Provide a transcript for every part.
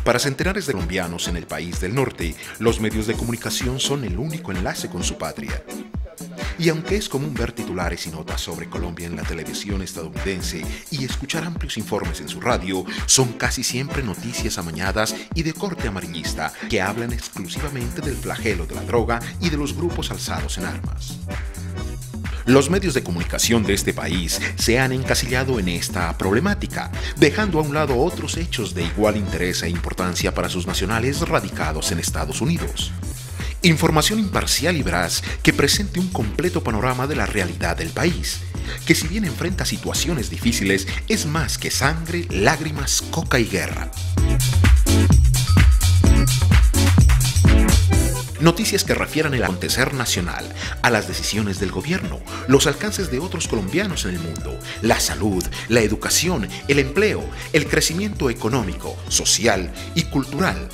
Para centenares de colombianos en el país del norte, los medios de comunicación son el único enlace con su patria. Y aunque es común ver titulares y notas sobre Colombia en la televisión estadounidense y escuchar amplios informes en su radio, son casi siempre noticias amañadas y de corte amarillista que hablan exclusivamente del flagelo de la droga y de los grupos alzados en armas. Los medios de comunicación de este país se han encasillado en esta problemática, dejando a un lado otros hechos de igual interés e importancia para sus nacionales radicados en Estados Unidos. Información imparcial y veraz que presente un completo panorama de la realidad del país, que si bien enfrenta situaciones difíciles, es más que sangre, lágrimas, coca y guerra. Noticias que refieran el acontecer nacional, a las decisiones del gobierno, los alcances de otros colombianos en el mundo, la salud, la educación, el empleo, el crecimiento económico, social y cultural,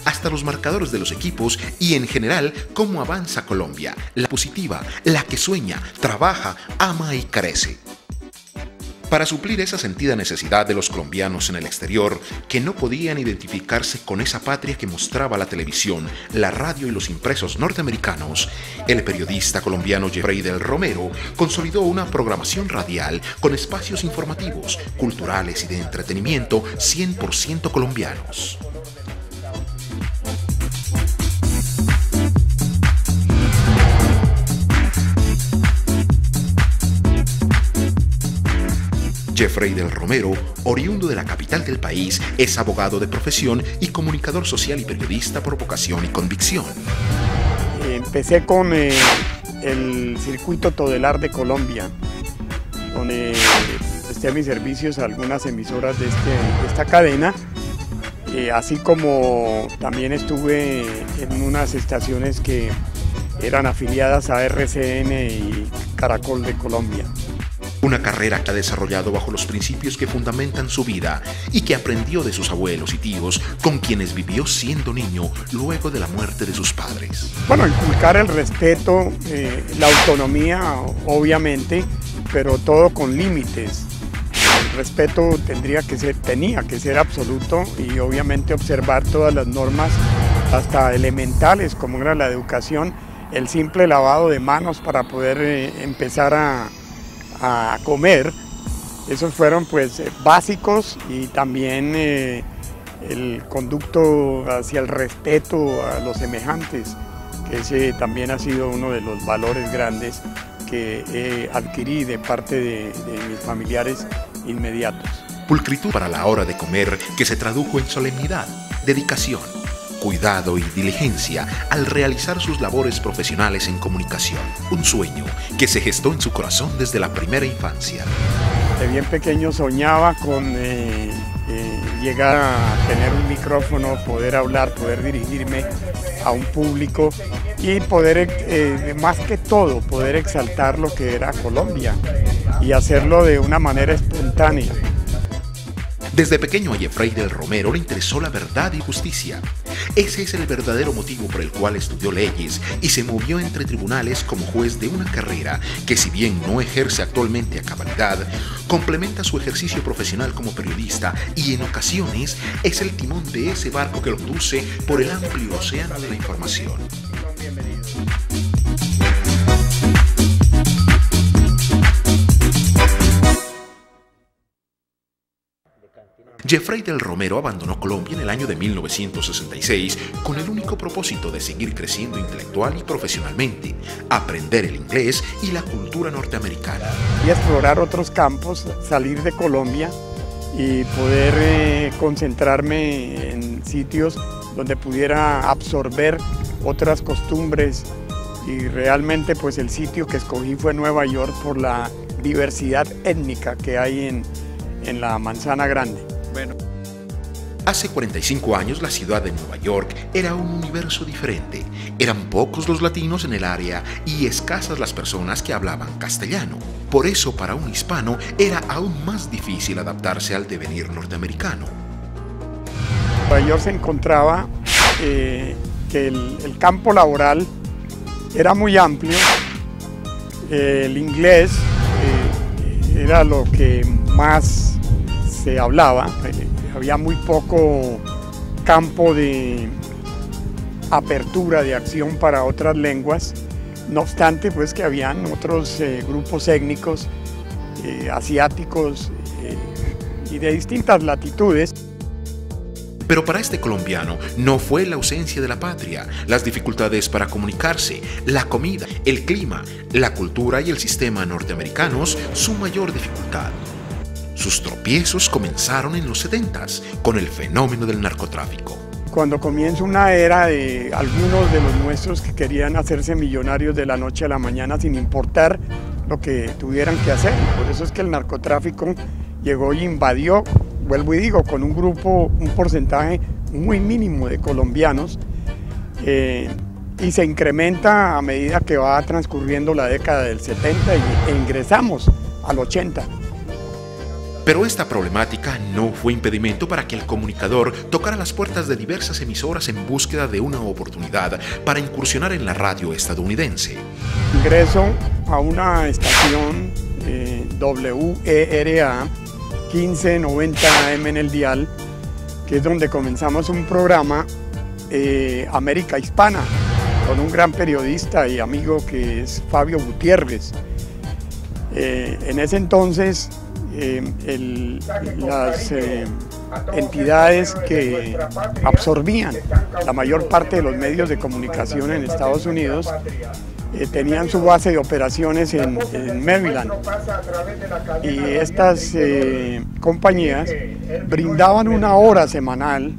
hasta los marcadores de los equipos y en general cómo avanza Colombia, la positiva, la que sueña, trabaja, ama y crece. Para suplir esa sentida necesidad de los colombianos en el exterior, que no podían identificarse con esa patria que mostraba la televisión, la radio y los impresos norteamericanos, el periodista colombiano Jeffrey del Romero consolidó una programación radial con espacios informativos, culturales y de entretenimiento 100% colombianos. Jeffrey del Romero, oriundo de la capital del país, es abogado de profesión y comunicador social y periodista por vocación y convicción. Empecé con el circuito Todelar de Colombia, donde presté mis servicios a algunas emisoras de esta cadena, así como también estuve en unas estaciones que eran afiliadas a RCN y Caracol de Colombia. Una carrera que ha desarrollado bajo los principios que fundamentan su vida y que aprendió de sus abuelos y tíos, con quienes vivió siendo niño luego de la muerte de sus padres. Bueno, inculcar el respeto, la autonomía, obviamente, pero todo con límites. El respeto tenía que ser absoluto y obviamente observar todas las normas, hasta elementales, como era la educación, el simple lavado de manos para poder empezar a comer. Esos fueron pues básicos, y también el conducto hacia el respeto a los semejantes, que ese también ha sido uno de los valores grandes que adquirí de parte de mis familiares inmediatos. Pulcritud para la hora de comer, que se tradujo en solemnidad, dedicación, cuidado y diligencia al realizar sus labores profesionales en comunicación. Un sueño que se gestó en su corazón desde la primera infancia. De bien pequeño soñaba con llegar a tener un micrófono, poder hablar, poder dirigirme a un público y poder, más que todo, poder exaltar lo que era Colombia y hacerlo de una manera espontánea. Desde pequeño a Jeffrey del Romero le interesó la verdad y justicia. Ese es el verdadero motivo por el cual estudió leyes y se movió entre tribunales como juez de una carrera que, si bien no ejerce actualmente a cabalidad, complementa su ejercicio profesional como periodista y en ocasiones es el timón de ese barco que lo conduce por el amplio océano de la información. Jeffrey del Romero abandonó Colombia en el año de 1966 con el único propósito de seguir creciendo intelectual y profesionalmente, aprender el inglés y la cultura norteamericana. Y explorar otros campos, salir de Colombia y poder concentrarme en sitios donde pudiera absorber otras costumbres, y realmente pues el sitio que escogí fue Nueva York por la diversidad étnica que hay en la Manzana Grande. Hace 45 años la ciudad de Nueva York era un universo diferente. Eran pocos los latinos en el área y escasas las personas que hablaban castellano. Por eso, para un hispano era aún más difícil adaptarse al devenir norteamericano. Nueva York se encontraba que el campo laboral era muy amplio, el inglés era lo que más se hablaba, había muy poco campo de apertura de acción para otras lenguas, no obstante pues que habían otros grupos étnicos asiáticos y de distintas latitudes. Pero para este colombiano no fue la ausencia de la patria, las dificultades para comunicarse, la comida, el clima, la cultura y el sistema norteamericanos su mayor dificultad. Sus tropiezos comenzaron en los 70s con el fenómeno del narcotráfico. Cuando comienza una era de algunos de los nuestros que querían hacerse millonarios de la noche a la mañana sin importar lo que tuvieran que hacer. Por eso es que el narcotráfico llegó y invadió, vuelvo y digo, con un grupo, un porcentaje muy mínimo de colombianos y se incrementa a medida que va transcurriendo la década del 70 e ingresamos al 80. Pero esta problemática no fue impedimento para que el comunicador tocara las puertas de diversas emisoras en búsqueda de una oportunidad para incursionar en la radio estadounidense. Ingreso a una estación WERA 1590 AM en el dial, que es donde comenzamos un programa América Hispana, con un gran periodista y amigo que es Fabio Gutiérrez. En ese entonces las entidades que absorbían la mayor parte de los medios de comunicación en Estados Unidos tenían su base de operaciones en Maryland, y estas compañías brindaban una hora semanal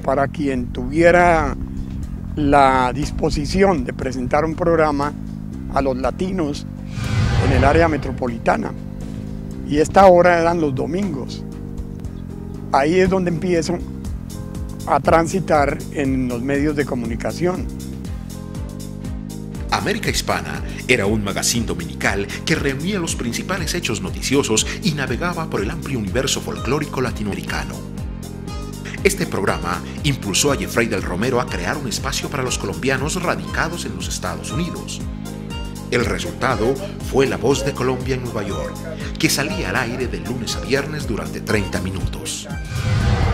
para quien tuviera la disposición de presentar un programa a los latinos en el área metropolitana, y esta hora eran los domingos. Ahí es donde empiezo a transitar en los medios de comunicación. América Hispana era un magazine dominical que reunía los principales hechos noticiosos y navegaba por el amplio universo folclórico latinoamericano. Este programa impulsó a Jeffrey del Romero a crear un espacio para los colombianos radicados en los Estados Unidos. El resultado fue La Voz de Colombia en Nueva York, que salía al aire de lunes a viernes durante 30 minutos.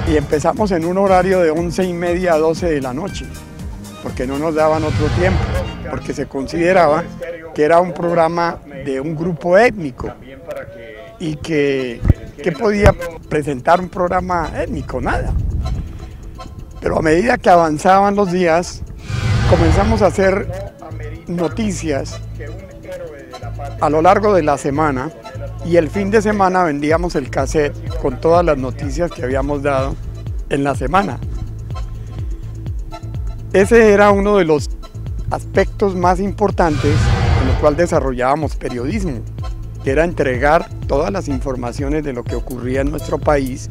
Y empezamos en un horario de 11:30 a 12 de la noche, porque no nos daban otro tiempo, porque se consideraba que era un programa de un grupo étnico y que podía presentar un programa étnico, nada. Pero a medida que avanzaban los días, comenzamos a hacer noticias a lo largo de la semana, y el fin de semana vendíamos el cassette con todas las noticias que habíamos dado en la semana. Ese era uno de los aspectos más importantes en lo cual desarrollábamos periodismo, que era entregar todas las informaciones de lo que ocurría en nuestro país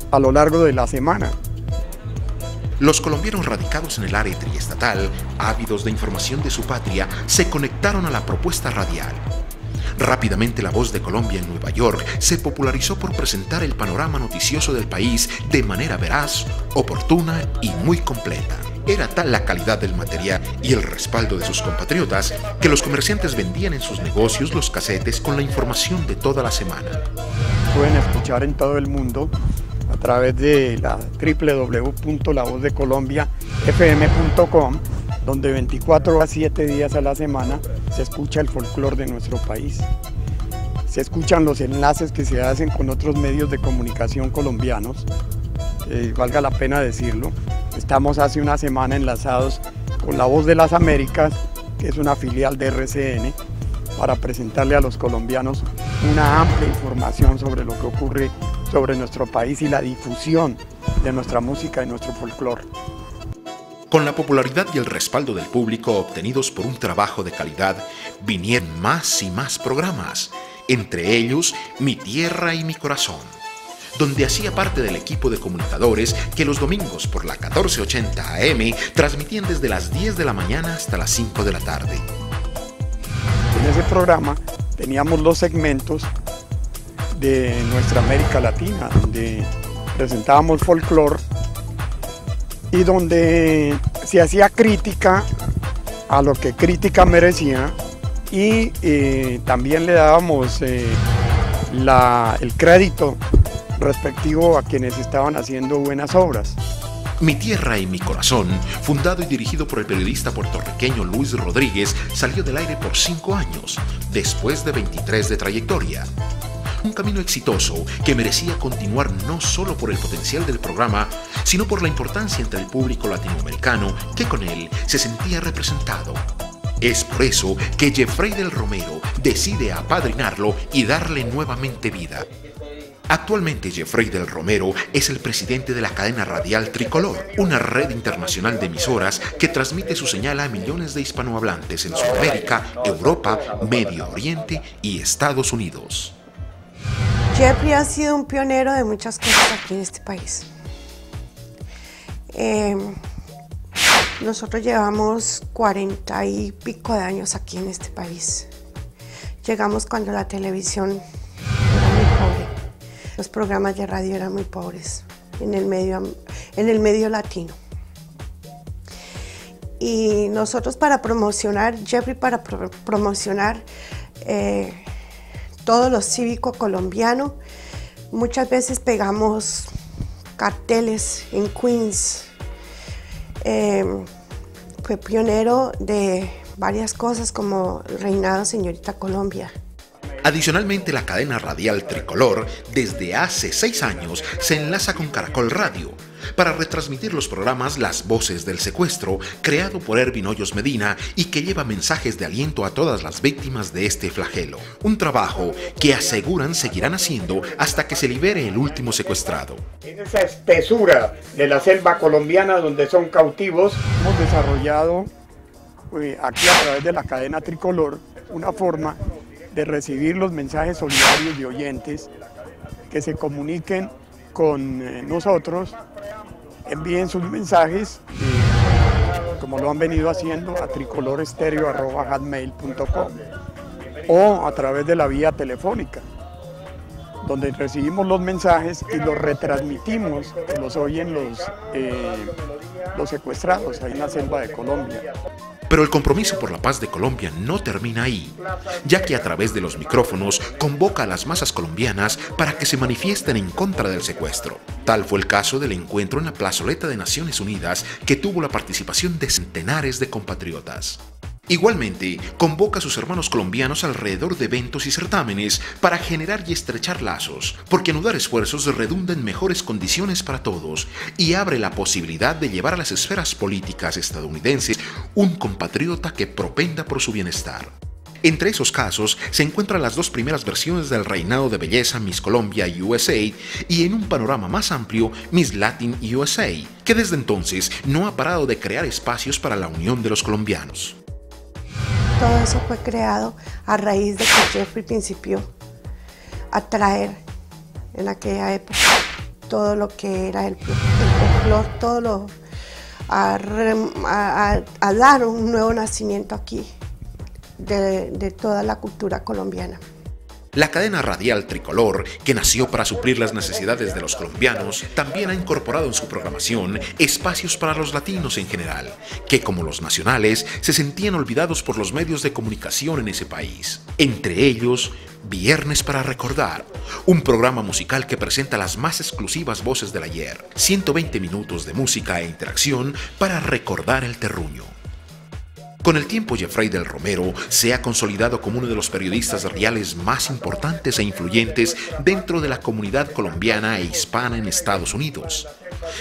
a lo largo de la semana. Los colombianos radicados en el área triestatal, ávidos de información de su patria, se conectaron a la propuesta radial. Rápidamente La Voz de Colombia en Nueva York se popularizó por presentar el panorama noticioso del país de manera veraz, oportuna y muy completa. Era tal la calidad del material y el respaldo de sus compatriotas que los comerciantes vendían en sus negocios los casetes con la información de toda la semana. Pueden escuchar en todo el mundo a través de la www.lavozdecolombiafm.com, donde 24 a 7 días a la semana se escucha el folclore de nuestro país. Se escuchan los enlaces que se hacen con otros medios de comunicación colombianos, valga la pena decirlo. Estamos hace una semana enlazados con La Voz de las Américas, que es una filial de RCN, para presentarle a los colombianos una amplia información sobre lo que ocurre sobre nuestro país y la difusión de nuestra música y nuestro folclore. Con la popularidad y el respaldo del público obtenidos por un trabajo de calidad, vinieron más y más programas, entre ellos Mi Tierra y Mi Corazón, donde hacía parte del equipo de comunicadores que los domingos por la 1480 AM transmitían desde las 10 de la mañana hasta las 5 de la tarde. En ese programa teníamos los segmentos de nuestra América Latina, donde presentábamos folclore y donde se hacía crítica a lo que crítica merecía, y también le dábamos el crédito respectivo a quienes estaban haciendo buenas obras. Mi Tierra y mi Corazón, fundado y dirigido por el periodista puertorriqueño Luis Rodríguez, salió del aire por 5 años, después de 23 de trayectoria. Un camino exitoso que merecía continuar no solo por el potencial del programa, sino por la importancia entre el público latinoamericano que con él se sentía representado. Es por eso que Jeffrey del Romero decide apadrinarlo y darle nuevamente vida. Actualmente Jeffrey del Romero es el presidente de la cadena radial Tricolor, una red internacional de emisoras que transmite su señal a millones de hispanohablantes en Sudamérica, Europa, Medio Oriente y Estados Unidos. Jeffrey ha sido un pionero de muchas cosas aquí en este país. Nosotros llevamos 40 y pico de años aquí en este país. Llegamos cuando la televisión era muy pobre. Los programas de radio eran muy pobres en el medio latino. Y nosotros para promocionar, Jeffrey para promocionar todo lo cívico colombiano, muchas veces pegamos carteles en Queens. Fue pionero de varias cosas como Reinado Señorita Colombia. Adicionalmente, la cadena radial Tricolor desde hace 6 años se enlaza con Caracol Radio para retransmitir los programas Las Voces del Secuestro, creado por Ervin Hoyos Medina y que lleva mensajes de aliento a todas las víctimas de este flagelo. Un trabajo que aseguran seguirán haciendo hasta que se libere el último secuestrado. En esa espesura de la selva colombiana donde son cautivos, hemos desarrollado aquí a través de la cadena Tricolor una forma de recibir los mensajes solidarios de oyentes que se comuniquen con nosotros, envíen sus mensajes, como lo han venido haciendo, a tricolorestereo@hotmail.com o a través de la vía telefónica, donde recibimos los mensajes y los retransmitimos, que los oyen los secuestrados ahí en la selva de Colombia. Pero el compromiso por la paz de Colombia no termina ahí, ya que a través de los micrófonos convoca a las masas colombianas para que se manifiesten en contra del secuestro. Tal fue el caso del encuentro en la plazoleta de Naciones Unidas, que tuvo la participación de centenares de compatriotas. Igualmente, convoca a sus hermanos colombianos alrededor de eventos y certámenes para generar y estrechar lazos, porque anudar esfuerzos redunda en mejores condiciones para todos y abre la posibilidad de llevar a las esferas políticas estadounidenses un compatriota que propenda por su bienestar. Entre esos casos se encuentran las 2 primeras versiones del reinado de belleza Miss Colombia USA y en un panorama más amplio Miss Latin USA, que desde entonces no ha parado de crear espacios para la unión de los colombianos. Todo eso fue creado a raíz de que Jeffrey principió a traer en aquella época todo lo que era el folclore, todo a dar un nuevo nacimiento aquí de toda la cultura colombiana. La cadena radial Tricolor, que nació para suplir las necesidades de los colombianos, también ha incorporado en su programación espacios para los latinos en general, que como los nacionales se sentían olvidados por los medios de comunicación en ese país. Entre ellos, Viernes para Recordar, un programa musical que presenta las más exclusivas voces del ayer, 120 minutos de música e interacción para recordar el terruño. Con el tiempo, Jeffrey del Romero se ha consolidado como uno de los periodistas radiales más importantes e influyentes dentro de la comunidad colombiana e hispana en Estados Unidos,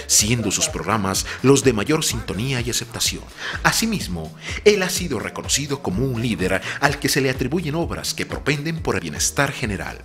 siendo sus programas los de mayor sintonía y aceptación. Asimismo, él ha sido reconocido como un líder al que se le atribuyen obras que propenden por el bienestar general.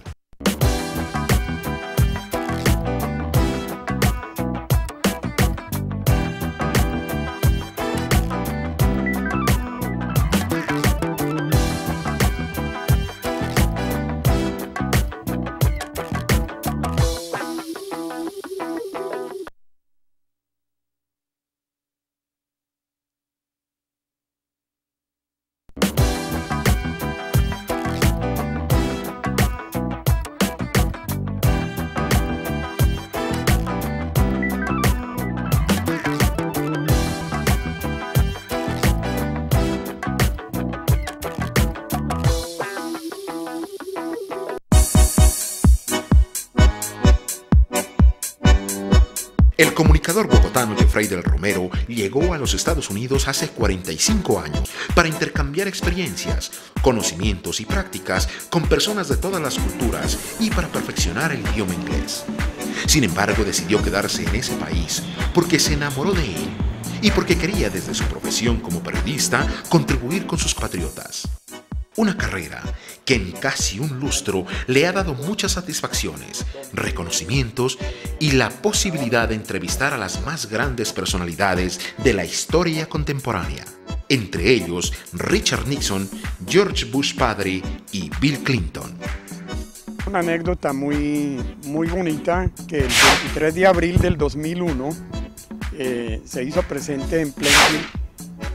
comunicador bogotano Jeffrey del Romero llegó a los Estados Unidos hace 45 años para intercambiar experiencias, conocimientos y prácticas con personas de todas las culturas y para perfeccionar el idioma inglés. Sin embargo, decidió quedarse en ese país porque se enamoró de él y porque quería desde su profesión como periodista contribuir con sus compatriotas. Una carrera que en casi un lustro le ha dado muchas satisfacciones, reconocimientos y la posibilidad de entrevistar a las más grandes personalidades de la historia contemporánea, entre ellos Richard Nixon, George Bush padre y Bill Clinton. Una anécdota muy bonita que el 23 de abril del 2001 se hizo presente en Plainfield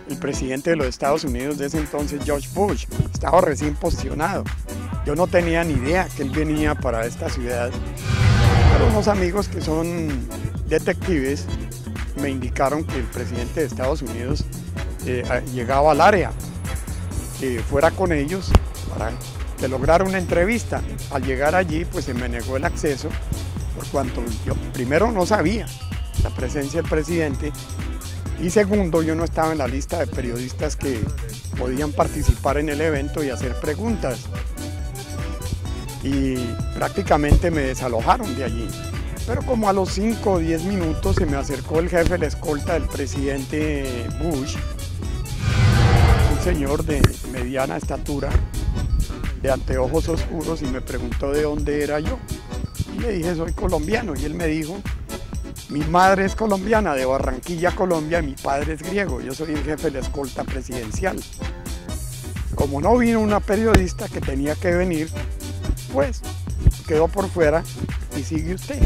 el presidente de los Estados Unidos de ese entonces, George Bush. Estaba recién posicionado. Yo no tenía ni idea que él venía para esta ciudad, pero unos amigos que son detectives me indicaron que el presidente de Estados Unidos llegaba al área, que fuera con ellos para que lograra una entrevista. Al llegar allí, pues se me negó el acceso, por cuanto yo primero no sabía la presencia del presidente y segundo, yo no estaba en la lista de periodistas que podían participar en el evento y hacer preguntas. Y prácticamente me desalojaron de allí. Pero como a los 5 o 10 minutos se me acercó el jefe de la escolta del presidente Bush, un señor de mediana estatura, de anteojos oscuros, y me preguntó de dónde era yo. Y le dije, soy colombiano, y él me dijo, mi madre es colombiana, de Barranquilla, Colombia, y mi padre es griego, yo soy el jefe de la escolta presidencial. Como no vino una periodista que tenía que venir, pues quedó por fuera y sigue usted.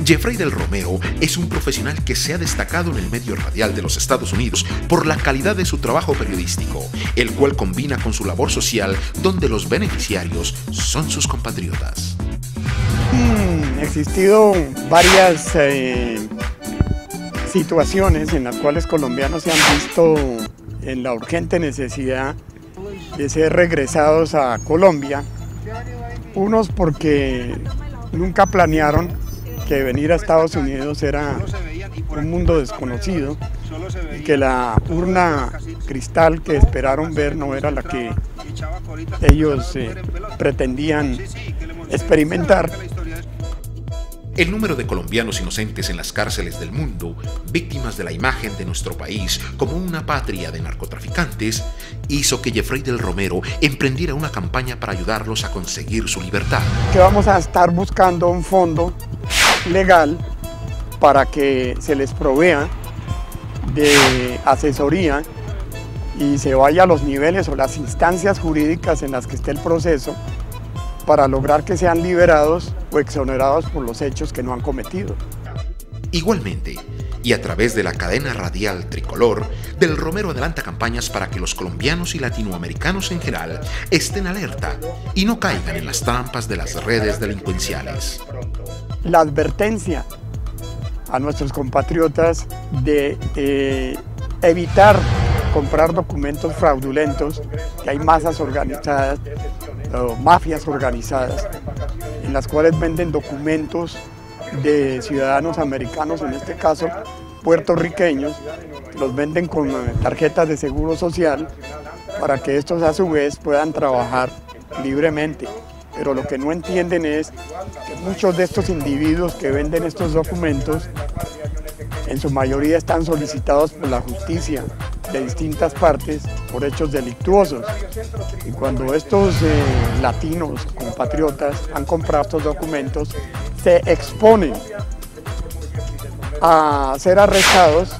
Jeffrey del Romero es un profesional que se ha destacado en el medio radial de los Estados Unidos por la calidad de su trabajo periodístico, el cual combina con su labor social, donde los beneficiarios son sus compatriotas. Han existido varias situaciones en las cuales colombianos se han visto en la urgente necesidad de ser regresados a Colombia, unos porque nunca planearon que venir a Estados Unidos era un mundo desconocido y que la urna cristal que esperaron ver no era la que ellos pretendían experimentar. El número de colombianos inocentes en las cárceles del mundo, víctimas de la imagen de nuestro país como una patria de narcotraficantes, hizo que Jeffrey del Romero emprendiera una campaña para ayudarlos a conseguir su libertad. Que vamos a estar buscando un fondo legal para que se les provea de asesoría y se vaya a los niveles o las instancias jurídicas en las que esté el proceso para lograr que sean liberados o exonerados por los hechos que no han cometido. Igualmente, y a través de la cadena radial Tricolor, Del Romero adelanta campañas para que los colombianos y latinoamericanos en general estén alerta y no caigan en las trampas de las redes delincuenciales. La advertencia a nuestros compatriotas de evitar comprar documentos fraudulentos, que hay masas organizadas, mafias organizadas, en las cuales venden documentos de ciudadanos americanos, en este caso puertorriqueños, los venden con tarjetas de seguro social para que estos a su vez puedan trabajar libremente. Pero lo que no entienden es que muchos de estos individuos que venden estos documentos en su mayoría están solicitados por la justicia de distintas partes por hechos delictuosos. Y cuando estos latinos, compatriotas, han comprado estos documentos, se exponen a ser arrestados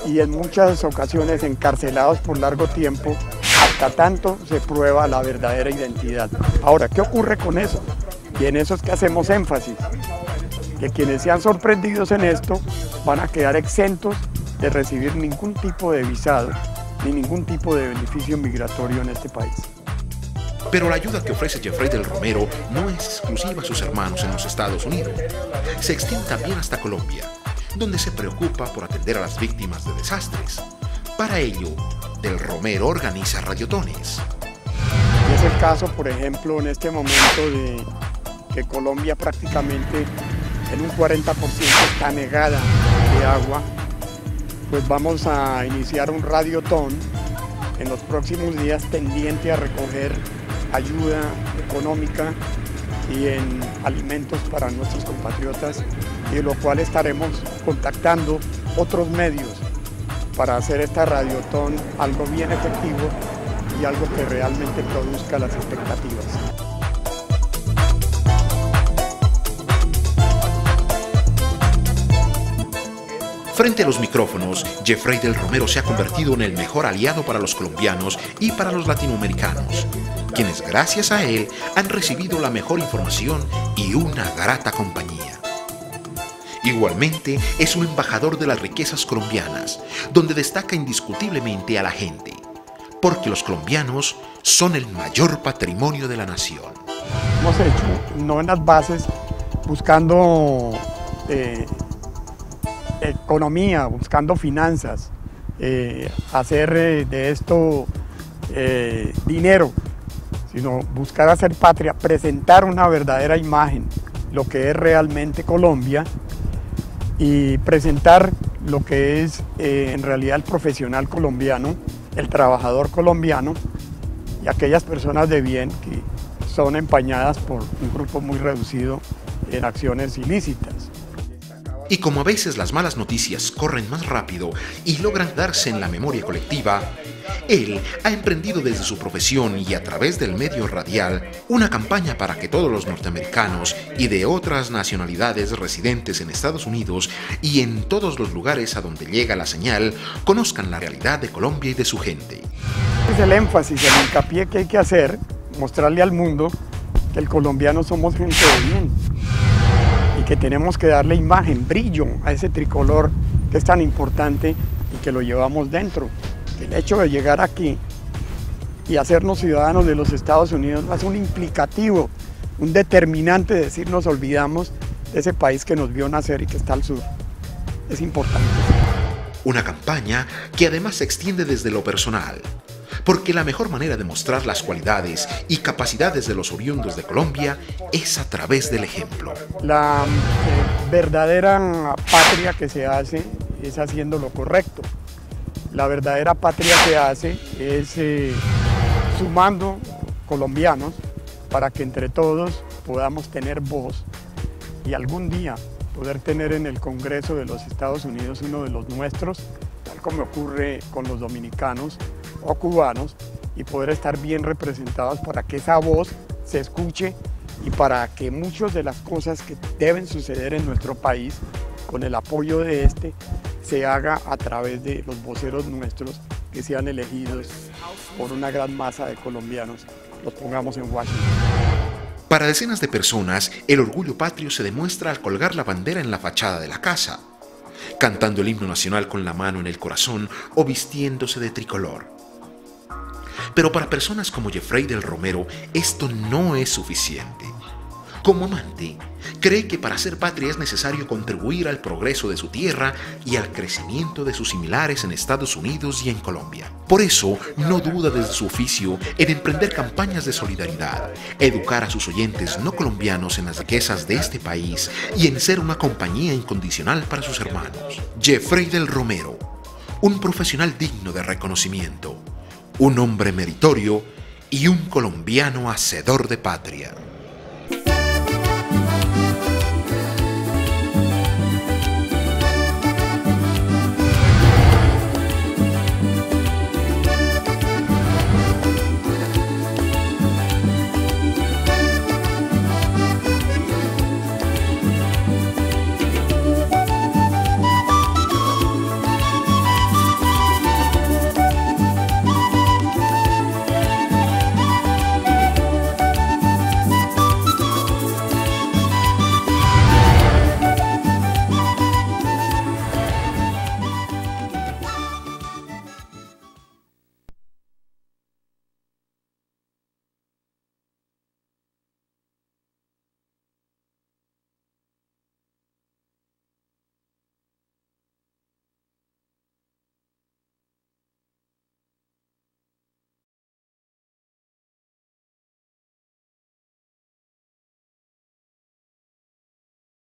y en muchas ocasiones encarcelados por largo tiempo, hasta tanto se prueba la verdadera identidad. Ahora, ¿qué ocurre con eso? Y en eso es que hacemos énfasis, que quienes sean sorprendidos en esto van a quedar exentos de recibir ningún tipo de visado ni ningún tipo de beneficio migratorio en este país. Pero la ayuda que ofrece Jeffrey del Romero no es exclusiva a sus hermanos en los Estados Unidos. Se extiende también hasta Colombia, donde se preocupa por atender a las víctimas de desastres. Para ello, Del Romero organiza radiotones. el caso, por ejemplo, en este momento de que Colombia prácticamente en un 40% está negada de agua, pues vamos a iniciar un radiotón en los próximos días tendiente a recoger ayuda económica y en alimentos para nuestros compatriotas, y de lo cual estaremos contactando otros medios para hacer esta radiotón algo bien efectivo y algo que realmente produzca las expectativas. Frente a los micrófonos, Jeffrey del Romero se ha convertido en el mejor aliado para los colombianos y para los latinoamericanos, quienes gracias a él han recibido la mejor información y una grata compañía. Igualmente, es un embajador de las riquezas colombianas, donde destaca indiscutiblemente a la gente, porque los colombianos son el mayor patrimonio de la nación. Hemos hecho novenas bases buscando economía, buscando finanzas, hacer de esto dinero, sino buscar hacer patria, presentar una verdadera imagen, lo que es realmente Colombia, y presentar lo que es en realidad el profesional colombiano, el trabajador colombiano y aquellas personas de bien que son empañadas por un grupo muy reducido en acciones ilícitas. Y como a veces las malas noticias corren más rápido y logran darse en la memoria colectiva, él ha emprendido desde su profesión y a través del medio radial una campaña para que todos los norteamericanos y de otras nacionalidades residentes en Estados Unidos y en todos los lugares a donde llega la señal conozcan la realidad de Colombia y de su gente. Es el énfasis, el hincapié que hay que hacer, mostrarle al mundo que el colombiano somos gente de bien y que tenemos que darle imagen, brillo a ese tricolor que es tan importante y que lo llevamos dentro. El hecho de llegar aquí y hacernos ciudadanos de los Estados Unidos es un implicativo, un determinante de decir nos olvidamos de ese país que nos vio nacer y que está al sur. Es importante. Una campaña que además se extiende desde lo personal, porque la mejor manera de mostrar las cualidades y capacidades de los oriundos de Colombia es a través del ejemplo. La verdadera patria que se hace es haciendo lo correcto. La verdadera patria se hace es sumando colombianos para que entre todos podamos tener voz y algún día poder tener en el Congreso de los Estados Unidos uno de los nuestros, tal como ocurre con los dominicanos o cubanos, y poder estar bien representados para que esa voz se escuche y para que muchas de las cosas que deben suceder en nuestro país, con el apoyo de este, se haga a través de los voceros nuestros que sean elegidos por una gran masa de colombianos, los pongamos en Washington. Para decenas de personas, el orgullo patrio se demuestra al colgar la bandera en la fachada de la casa, cantando el himno nacional con la mano en el corazón o vistiéndose de tricolor. Pero para personas como Jeffrey del Romero, esto no es suficiente. Como amante, cree que para ser patria es necesario contribuir al progreso de su tierra y al crecimiento de sus similares en Estados Unidos y en Colombia. Por eso, no duda desde su oficio en emprender campañas de solidaridad, educar a sus oyentes no colombianos en las riquezas de este país y en ser una compañía incondicional para sus hermanos. Jeffrey del Romero, un profesional digno de reconocimiento, un hombre meritorio y un colombiano hacedor de patria.